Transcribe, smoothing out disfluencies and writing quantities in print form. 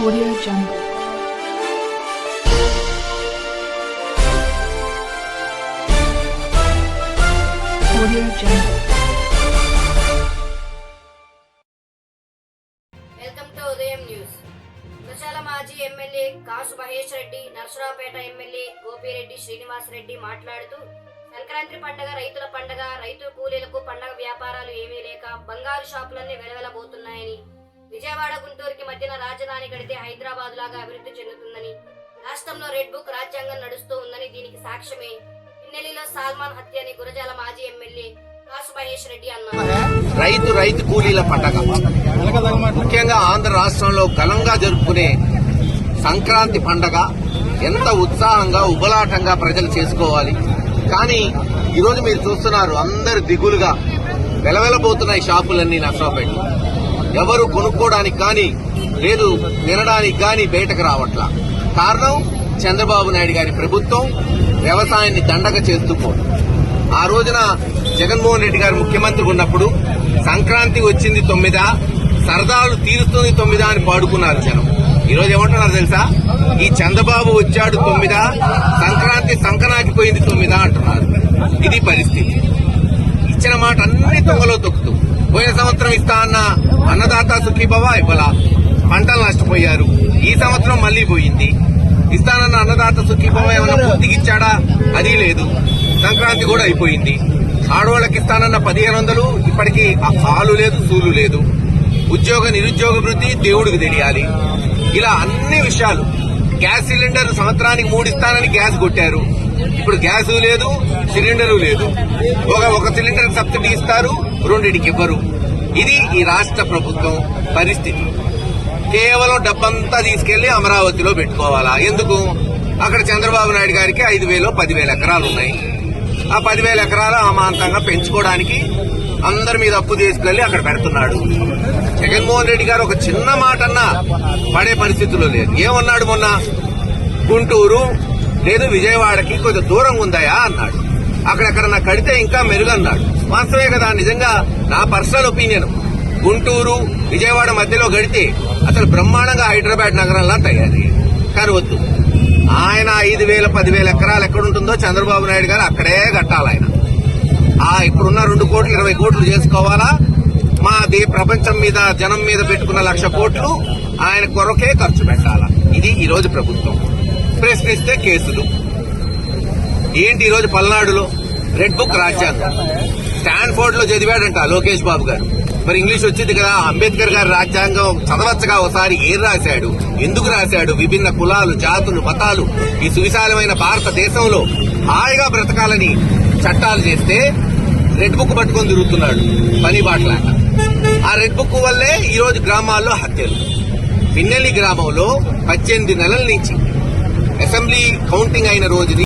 Audio Jungle. Audio Jungle. Welcome to ఉదయం news. ప్రచాల మాజీ MLA కాసు Mahesh Reddy, Narasaraopet MLA Gopireddy Srinivas Reddy మాట్లాడుతూ సంక్రాంతి పండుగ రైతుల పండుగ, రైతు కూలీలకు పండుగ వ్యాపారాలు ఏమీ లేక బంగారు షాపులన్నీ వెలవెలబోతున్నాయని, విజయవాడ గుంటూరుకి మధ్యన రాజధాని కడితే హైదరాబాద్ లాగా అభివృద్ధి చెందుతుందని, రాష్ట్రంలో రెడ్ బుక్ రాజ్యాంగం నడుస్తూ ఉందని దీనికి సాక్ష్యమే పిన్నెల్లిలో సాల్మాన్ హత్య అని గురజాల మాజీ ఎమ్మెల్యే కాసు మహేష్ రెడ్డి అన్నారు. రైతు కూలీల పండగ ముఖ్యంగా ఆంధ్ర రాష్ట్రంలో ఘనంగా జరుపుకునే సంక్రాంతి పండగ ఎంత ఉత్సాహంగా ఉబలాటంగా ప్రజలు చేసుకోవాలి. కానీ ఈరోజు మీరు చూస్తున్నారు, అందరు దిగులుగా వెలవెలబోతున్నాయి షాపులన్నీ నర్సరావుపేట. ఎవరు కొనుక్కోవడానికి కానీ లేదు తినడానికి కానీ బయటకు రావట్లా. కారణం చంద్రబాబు నాయుడు గారి ప్రభుత్వం వ్యవసాయాన్ని దండగ చేస్తూపోదు. ఆ రోజున జగన్మోహన్ రెడ్డి గారు ముఖ్యమంత్రి ఉన్నప్పుడు సంక్రాంతి వచ్చింది 9, సరదాలు తీరుస్తుంది 9 అని పాడుకున్నారు జనం. ఈరోజు ఏమంటున్నారు తెలుసా? ఈ చంద్రబాబు వచ్చాడు 9, సంక్రాంతి సంకనాకిపోయింది 9 అంటున్నారు. ఇది పరిస్థితి. ఇచ్చిన మాట అన్ని తొంగలో తొక్కుతూ, పోయిన సంవత్సరం ఇస్తా అన్న అన్నదాత సుఖీభవ ఇవ్వలా, పంటలు నష్టపోయారు. ఈ సంవత్సరం మళ్లీ పోయింది. ఇస్తానన్న అన్నదాత సుఖీభవ ఏమన్నా పూర్తికిచ్చాడా? అది లేదు. సంక్రాంతి కూడా అయిపోయింది. ఆడవాళ్ళకి ఇస్తానన్న 1500 ఇప్పటికీ ఆలు లేదు, సూలు లేదు. ఉద్యోగ నిరుద్యోగ వృద్ధి దేవుడికి తెలియాలి. ఇలా అన్ని విషయాలు. గ్యాస్ సిలిండర్ సంవత్సరానికి 3 ఇస్తానని గ్యాస్ కొట్టారు. ఇప్పుడు గ్యాస్ లేదు, సిలిండరు లేదు. ఒక సిలిండర్ సబ్సిడీ ఇస్తారు, 2కి ఇవ్వరు. ఇది ఈ రాష్ట్ర ప్రభుత్వం పరిస్థితి. కేవలం డబ్బంతా తీసుకెళ్లి అమరావతిలో పెట్టుకోవాలా? ఎందుకు? అక్కడ చంద్రబాబు నాయుడు గారికి 5,000 10,000 ఎకరాలు ఉన్నాయి. ఆ 10,000 ఎకరాలు అమాంతంగా పెంచుకోవడానికి అందరి మీద అప్పు తీసుకెళ్లి అక్కడ పెడుతున్నాడు. జగన్మోహన్ రెడ్డి గారు ఒక చిన్న మాట అన్నా పడే పరిస్థితుల్లో లేదు. ఏమన్నాడు మొన్న? గుంటూరు లేదు విజయవాడకి కొంచెం దూరంగా ఉందాయా అన్నాడు. అక్కడెక్కడన్నా కడితే ఇంకా మెరుగన్నాడు. వాస్తవే కదా. నిజంగా నా పర్సనల్ ఒపీనియన్, గుంటూరు విజయవాడ మధ్యలో గడితే అసలు బ్రహ్మాండంగా హైదరాబాద్ నగరంలా తయారీ. కానీ వద్దు. ఆయన 5,000 10,000 ఎకరాలు ఎక్కడుంటుందో చంద్రబాబు నాయుడు గారు అక్కడే కట్టాలి. ఆయన ఇప్పుడున్న 2 కోట్లు 20 కోట్లు చేసుకోవాలా? మా ప్రపంచం మీద జనం మీద పెట్టుకున్న 1,00,000 కోట్లు ఆయన కొరకే ఖర్చు పెట్టాలా? ఇది ఈరోజు ప్రభుత్వం. ప్రశ్నిస్తే కేసులు. ఏంటి ఈరోజు పల్నాడులో రెడ్ బుక్ రాజ్యాంగం స్టాన్ఫోర్డ్ లో చదివాడంట లోకేష్ బాబు గారు. మరి ఇంగ్లీష్ వచ్చింది కదా. అంబేద్కర్ గారి రాజ్యాంగం చదవచ్చగా ఒకసారి. ఏం రాశాడు, ఎందుకు రాశాడు? విభిన్న కులాలు, జాతులు, మతాలు ఈ సువిశాలమైన భారతదేశంలో హాయిగా బ్రతకాలని చట్టాలు చేస్తే రెడ్ బుక్ పట్టుకొని తిరుగుతున్నాడు పని బాటలాగా. ఆ రెడ్ బుక్ వల్లే ఈరోజు గ్రామాల్లో హత్యలు. పిన్నెల్లి గ్రామంలో 18 నెలల నుంచి అసెంబ్లీ కౌంటింగ్ అయిన రోజుని